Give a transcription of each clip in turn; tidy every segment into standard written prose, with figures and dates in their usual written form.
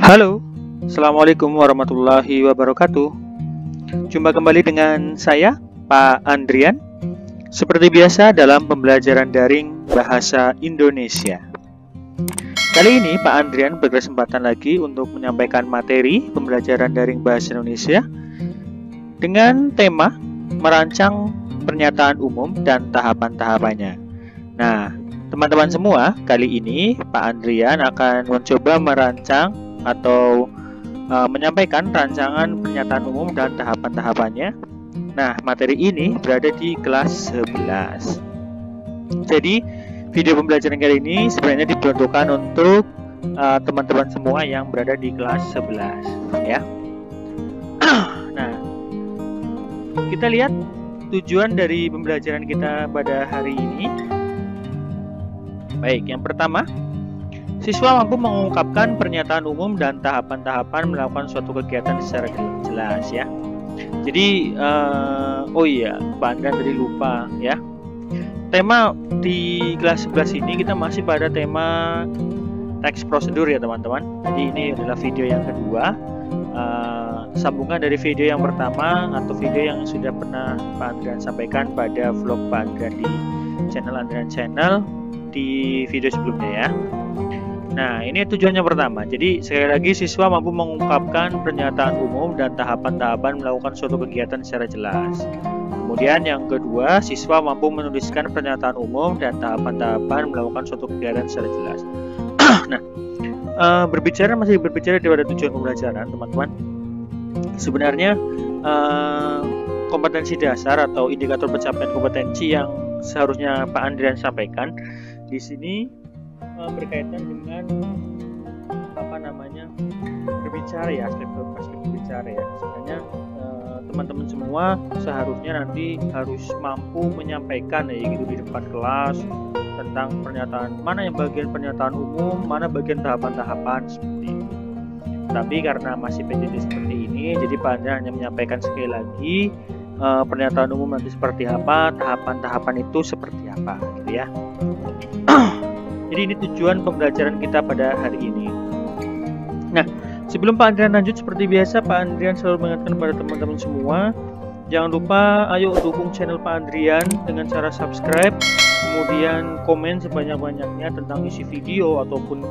Halo, Assalamualaikum warahmatullahi wabarakatuh. Jumpa kembali dengan saya, Pak Andrian. Seperti biasa dalam pembelajaran daring Bahasa Indonesia. Kali ini Pak Andrian berkesempatan lagi untuk menyampaikan materi pembelajaran daring Bahasa Indonesia dengan tema merancang pernyataan umum dan tahapan-tahapannya. Nah, teman-teman semua, kali ini Pak Andrian akan mencoba merancang atau menyampaikan rancangan pernyataan umum dan tahapan-tahapannya. Nah, materi ini berada di kelas 11. Jadi, video pembelajaran kali ini sebenarnya diperuntukkan untuk teman-teman semua yang berada di kelas 11, ya. Nah, kita lihat tujuan dari pembelajaran kita pada hari ini. Baik, yang pertama, siswa mampu mengungkapkan pernyataan umum dan tahapan-tahapan melakukan suatu kegiatan secara jelas, ya. Jadi, oh iya, Pak Andrian tadi lupa, ya. Tema di kelas 11 ini kita masih pada tema teks prosedur, ya teman-teman. Jadi ini adalah video yang kedua, sambungan dari video yang pertama atau video yang sudah pernah Pak Andrian sampaikan pada vlog Pak Andrian di channel Andrian Channel di video sebelumnya, ya. Nah, ini tujuannya pertama. Jadi, sekali lagi, siswa mampu mengungkapkan pernyataan umum dan tahapan-tahapan melakukan suatu kegiatan secara jelas. Kemudian yang kedua, siswa mampu menuliskan pernyataan umum dan tahapan-tahapan melakukan suatu kegiatan secara jelas. Nah, masih berbicara pada tujuan pembelajaran, teman-teman. Sebenarnya, kompetensi dasar atau indikator pencapaian kompetensi yang seharusnya Pak Andrian sampaikan di sini berkaitan dengan berbicara, ya, aspek berbicara, ya. Sebenarnya teman-teman semua seharusnya nanti harus mampu menyampaikan, ya, gitu, di depan kelas tentang pernyataan mana yang bagian pernyataan umum, mana bagian tahapan-tahapan seperti itu. Tapi karena masih PJJ seperti ini, jadi Pak Andrian hanya menyampaikan sekali lagi pernyataan umum nanti seperti apa, tahapan-tahapan itu seperti apa, gitu, ya. Jadi ini tujuan pembelajaran kita pada hari ini. Nah, sebelum Pak Andrian lanjut, seperti biasa Pak Andrian selalu mengingatkan pada teman-teman semua, jangan lupa ayo dukung channel Pak Andrian dengan cara subscribe, kemudian komen sebanyak-banyaknya tentang isi video, ataupun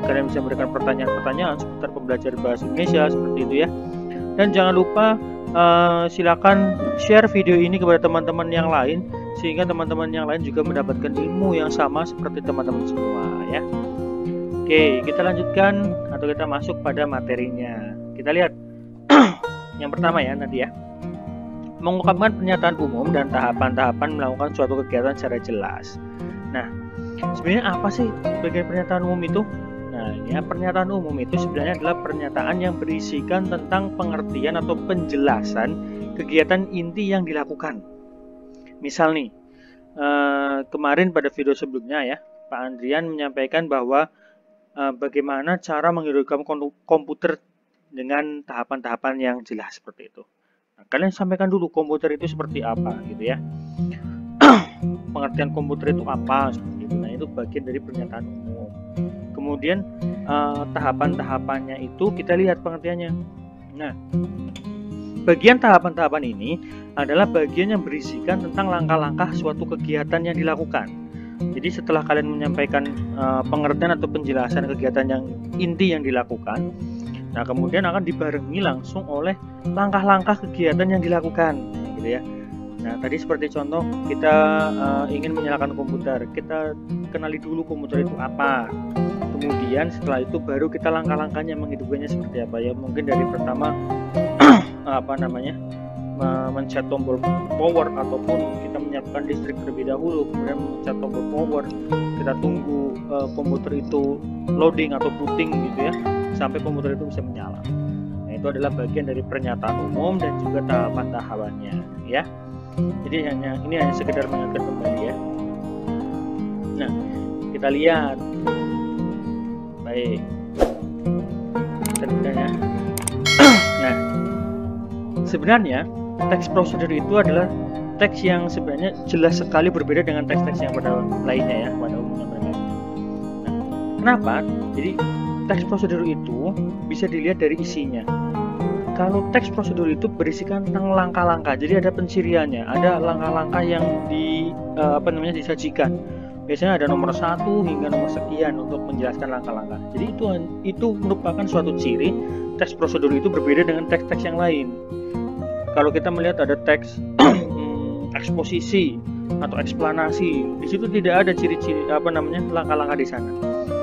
kalian bisa memberikan pertanyaan-pertanyaan seputar pembelajaran bahasa Indonesia seperti itu, ya. Dan jangan lupa silakan share video ini kepada teman-teman yang lain, sehingga teman-teman yang lain juga mendapatkan ilmu yang sama seperti teman-teman semua, ya. Oke, kita lanjutkan atau kita masuk pada materinya. Kita lihat yang pertama, ya, nanti, ya. Mengungkapkan pernyataan umum dan tahapan-tahapan melakukan suatu kegiatan secara jelas. Nah, sebenarnya apa sih bagian pernyataan umum itu? Nah, ya, pernyataan umum itu sebenarnya adalah pernyataan yang berisikan tentang pengertian atau penjelasan kegiatan inti yang dilakukan. Misal nih, kemarin pada video sebelumnya, ya, Pak Andrian menyampaikan bahwa bagaimana cara menghidupkan komputer dengan tahapan-tahapan yang jelas seperti itu. Nah, kalian sampaikan dulu komputer itu seperti apa, gitu, ya. Pengertian komputer itu apa, seperti itu. Nah, itu bagian dari pernyataan umum. Kemudian tahapan-tahapannya itu kita lihat pengertiannya. Nah, bagian tahapan-tahapan ini adalah bagian yang berisikan tentang langkah-langkah suatu kegiatan yang dilakukan. Jadi setelah kalian menyampaikan pengertian atau penjelasan kegiatan yang inti yang dilakukan, nah kemudian akan dibarengi langsung oleh langkah-langkah kegiatan yang dilakukan, gitu, ya. Nah, tadi seperti contoh kita ingin menyalakan komputer, kita kenali dulu komputer itu apa. Kemudian setelah itu baru kita langkah-langkahnya menghidupkannya seperti apa, ya. Mungkin dari pertama mencet tombol power, ataupun kita menyiapkan listrik terlebih dahulu, kemudian mencet tombol power, kita tunggu komputer itu loading atau booting, gitu, ya, sampai komputer itu bisa menyala. Nah, itu adalah bagian dari pernyataan umum dan juga tahapan-tahapannya, ya. Jadi ini hanya sekedar mengingatkan kembali, ya. Nah, kita lihat. Baik. Ya. Nah, sebenarnya teks prosedur itu adalah teks yang sebenarnya jelas sekali berbeda dengan teks-teks yang pada lainnya, ya, pada umumnya mereka. Nah, kenapa? Jadi teks prosedur itu bisa dilihat dari isinya. Kalau teks prosedur itu berisikan tentang langkah-langkah, jadi ada penciriannya, ada langkah-langkah yang disajikan. Biasanya ada nomor 1 hingga nomor sekian untuk menjelaskan langkah-langkah. Jadi itu merupakan suatu ciri teks prosedur itu berbeda dengan teks-teks yang lain. Kalau kita melihat ada teks eksposisi atau eksplanasi, di situ tidak ada ciri-ciri langkah-langkah di sana.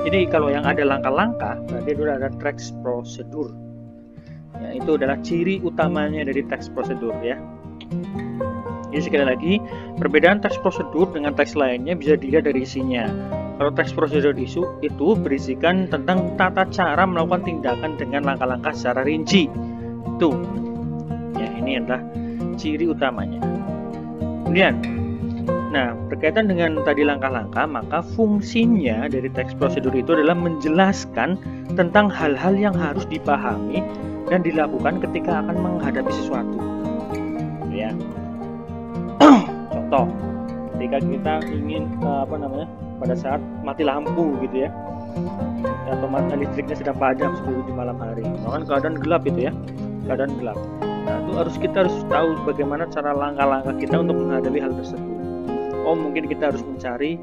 Jadi kalau yang ada langkah-langkah, berarti itu ada teks prosedur. Ya, itu adalah ciri utamanya dari teks prosedur ya. Jadi sekali lagi, perbedaan teks prosedur dengan teks lainnya bisa dilihat dari isinya. Kalau teks prosedur itu berisikan tentang tata cara melakukan tindakan dengan langkah-langkah secara rinci. Itu. Ya, ini adalah ciri utamanya. Kemudian, nah, berkaitan dengan tadi langkah-langkah, maka fungsinya dari teks prosedur itu adalah menjelaskan tentang hal-hal yang harus dipahami dan dilakukan ketika akan menghadapi sesuatu. Ya. Contoh, ketika kita ingin pada saat mati lampu gitu ya, atau listriknya sedang padam seperti itu di malam hari, kan keadaan gelap itu ya, keadaan gelap. Nah, kita harus tahu bagaimana cara langkah-langkah kita untuk menghadapi hal tersebut. Mungkin kita harus mencari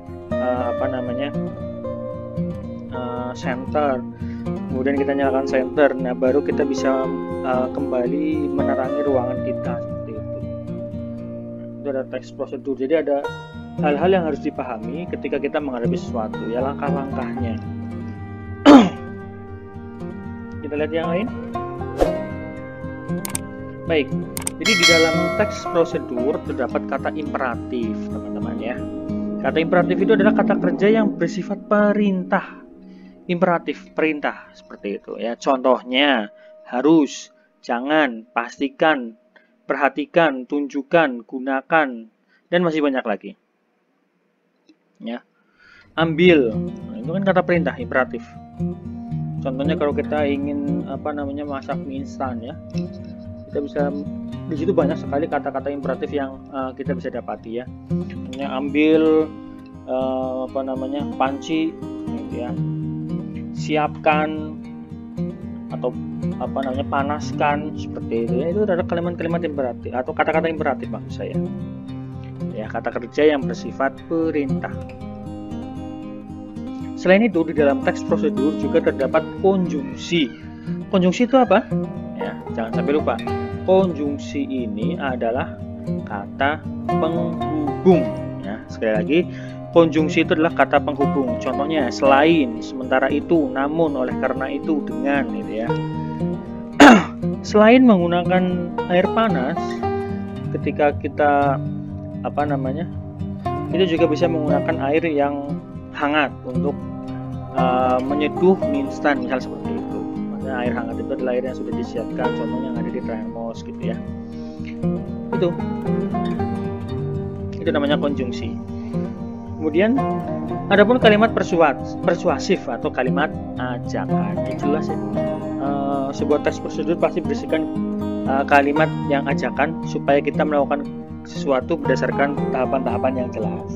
senter. Kemudian kita nyalakan senter, nah baru kita bisa kembali menerangi ruangan kita seperti itu. Itu ada teks prosedur. Jadi ada hal-hal yang harus dipahami ketika kita menghadapi sesuatu, ya langkah-langkahnya. Kita lihat yang lain. Baik, jadi di dalam teks prosedur terdapat kata imperatif, teman-teman ya. Kata imperatif itu adalah kata kerja yang bersifat perintah. Imperatif, perintah, seperti itu ya. Contohnya harus, jangan, pastikan, perhatikan, tunjukkan, gunakan, dan masih banyak lagi. Ya. Ambil, nah, itu kan kata perintah, imperatif. Contohnya kalau kita ingin masak mie instan ya, kita bisa di situ banyak sekali kata-kata imperatif yang kita bisa dapati ya. Ambil panci gitu ya. Siapkan atau panaskan, seperti itu ya. Itu adalah kalimat-kalimat imperatif atau kata-kata imperatif maksud saya ya, kata kerja yang bersifat perintah. Selain itu di dalam teks prosedur juga terdapat konjungsi. Konjungsi itu apa ya, jangan sampai lupa, konjungsi ini adalah kata penghubung ya. Sekali lagi, konjungsi itu adalah kata penghubung. Contohnya selain, sementara itu, namun, oleh karena itu, dengan gitu ya. Selain menggunakan air panas ketika kita itu juga bisa menggunakan air yang hangat untuk menyeduh mie instan misal seperti itu. Maksudnya air hangat itu adalah air yang sudah disiapkan, contohnya yang ada di termos gitu ya. Itu namanya konjungsi. Kemudian adapun kalimat persuasif atau kalimat ajakan, ya jelas ya. Sebuah teks prosedur pasti berisikan kalimat yang ajakan supaya kita melakukan sesuatu berdasarkan tahapan-tahapan yang jelas.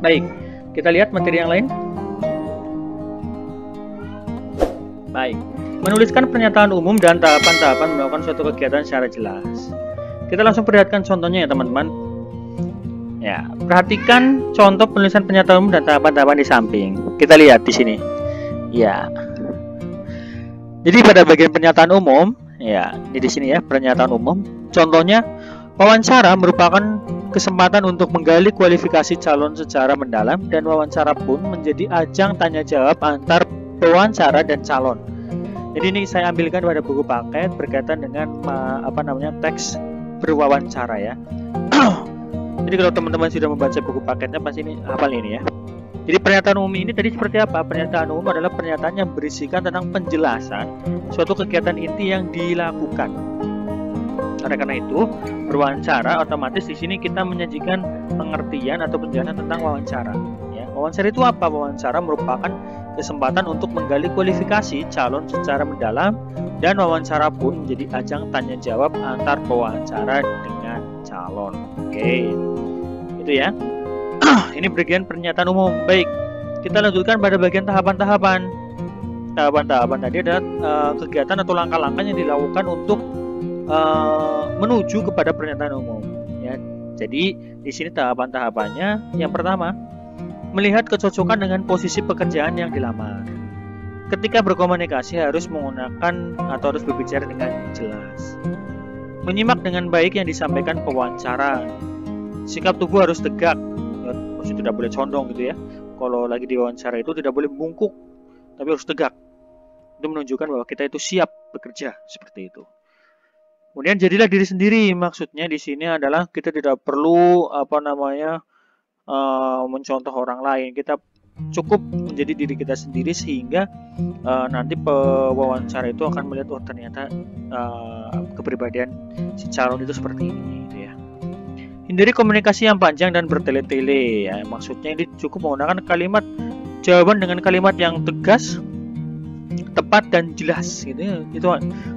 Baik, kita lihat materi yang lain. Baik, menuliskan pernyataan umum dan tahapan-tahapan melakukan suatu kegiatan secara jelas. Kita langsung perhatikan contohnya ya teman-teman. Ya, perhatikan contoh penulisan pernyataan umum dan tahapan-tahapan di samping. Kita lihat di sini. Ya. Jadi pada bagian pernyataan umum, ya, ini di sini ya, pernyataan umum. Contohnya, wawancara merupakan kesempatan untuk menggali kualifikasi calon secara mendalam, dan wawancara pun menjadi ajang tanya jawab antar pewawancara dan calon. Jadi ini saya ambilkan pada buku paket berkaitan dengan teks berwawancara ya. Jadi kalau teman-teman sudah membaca buku paketnya pasti ini hafal ini ya. Jadi pernyataan umum ini tadi seperti apa? Pernyataan umum adalah pernyataan yang berisikan tentang penjelasan suatu kegiatan inti yang dilakukan. Oleh karena itu, berwawancara otomatis di sini kita menyajikan pengertian atau penjelasan tentang wawancara. Ya, wawancara itu apa? Wawancara merupakan kesempatan untuk menggali kualifikasi calon secara mendalam, dan wawancara pun menjadi ajang tanya jawab antar pewawancara dengan calon. Oke, itu ya. Ini bagian pernyataan umum. Baik, kita lanjutkan pada bagian tahapan-tahapan. Tahapan-tahapan tadi adalah kegiatan atau langkah-langkah yang dilakukan untuk menuju kepada pernyataan umum. Ya, jadi di sini tahapan-tahapannya. Yang pertama, melihat kecocokan dengan posisi pekerjaan yang dilamar. Ketika berkomunikasi harus menggunakan atau harus berbicara dengan jelas. Menyimak dengan baik yang disampaikan pewawancara. Sikap tubuh harus tegak. Maksudnya tidak boleh condong gitu ya. Kalau lagi diwawancara itu tidak boleh bungkuk, tapi harus tegak. Itu menunjukkan bahwa kita itu siap bekerja seperti itu. Kemudian jadilah diri sendiri. Maksudnya di sini adalah kita tidak perlu mencontoh orang lain. Kita cukup menjadi diri kita sendiri sehingga nanti pewawancara itu akan melihat ternyata kepribadian si calon itu seperti ini gitu ya. Hindari komunikasi yang panjang dan bertele-tele ya. Maksudnya ini cukup menggunakan kalimat jawaban dengan kalimat yang tegas, tepat dan jelas gitu ya. Itu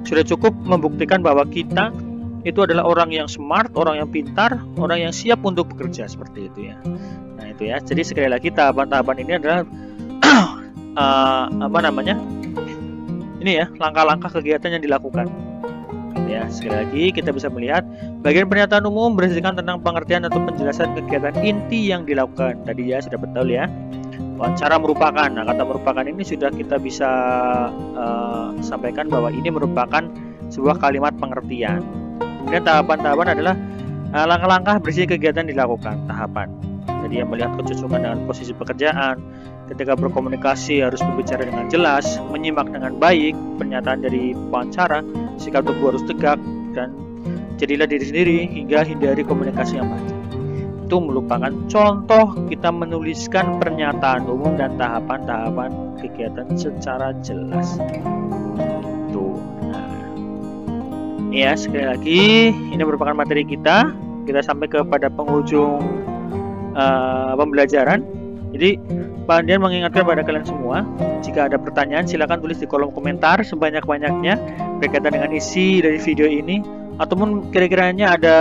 sudah cukup membuktikan bahwa kita itu adalah orang yang smart, orang yang pintar, orang yang siap untuk bekerja seperti itu ya. Nah itu ya. Jadi sekali lagi tahapan-tahapan ini adalah ini ya, langkah-langkah kegiatan yang dilakukan. Ya, sekali lagi kita bisa melihat bagian pernyataan umum berisikan tentang pengertian atau penjelasan kegiatan inti yang dilakukan. Tadi ya sudah betul ya. Wawancara merupakan. Nah, kata merupakan ini sudah kita bisa sampaikan bahwa ini merupakan sebuah kalimat pengertian. Kemudian tahapan-tahapan adalah langkah-langkah berisi kegiatan dilakukan. Tahapan. Jadi yang melihat kecocokan dengan posisi pekerjaan. Ketika berkomunikasi harus berbicara dengan jelas, menyimak dengan baik pernyataan dari pewawancara, sikap tubuh harus tegak, dan jadilah diri sendiri hingga hindari komunikasi yang panjang. Itu merupakan contoh kita menuliskan pernyataan umum dan tahapan-tahapan kegiatan secara jelas. Tuh. Nah, ini ya sekali lagi ini merupakan materi kita. Kita sampai kepada penghujung pembelajaran. Jadi Pak Andian mengingatkan pada kalian semua, jika ada pertanyaan silakan tulis di kolom komentar sebanyak-banyaknya berkaitan dengan isi dari video ini, ataupun kira-kiranya ada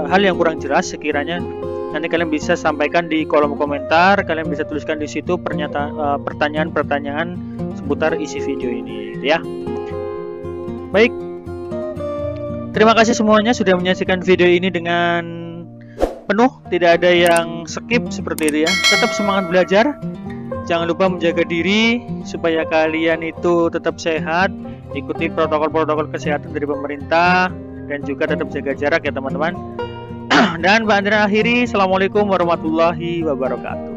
hal yang kurang jelas sekiranya nanti kalian bisa sampaikan di kolom komentar. Kalian bisa tuliskan di situ pertanyaan-pertanyaan seputar isi video ini ya. Baik, terima kasih semuanya sudah menyaksikan video ini dengan penuh, tidak ada yang skip seperti itu ya. Tetap semangat belajar. Jangan lupa menjaga diri supaya kalian itu tetap sehat, ikuti protokol-protokol kesehatan dari pemerintah, dan juga tetap jaga jarak ya teman-teman. Dan Pak Andra akhiri, Assalamualaikum warahmatullahi wabarakatuh.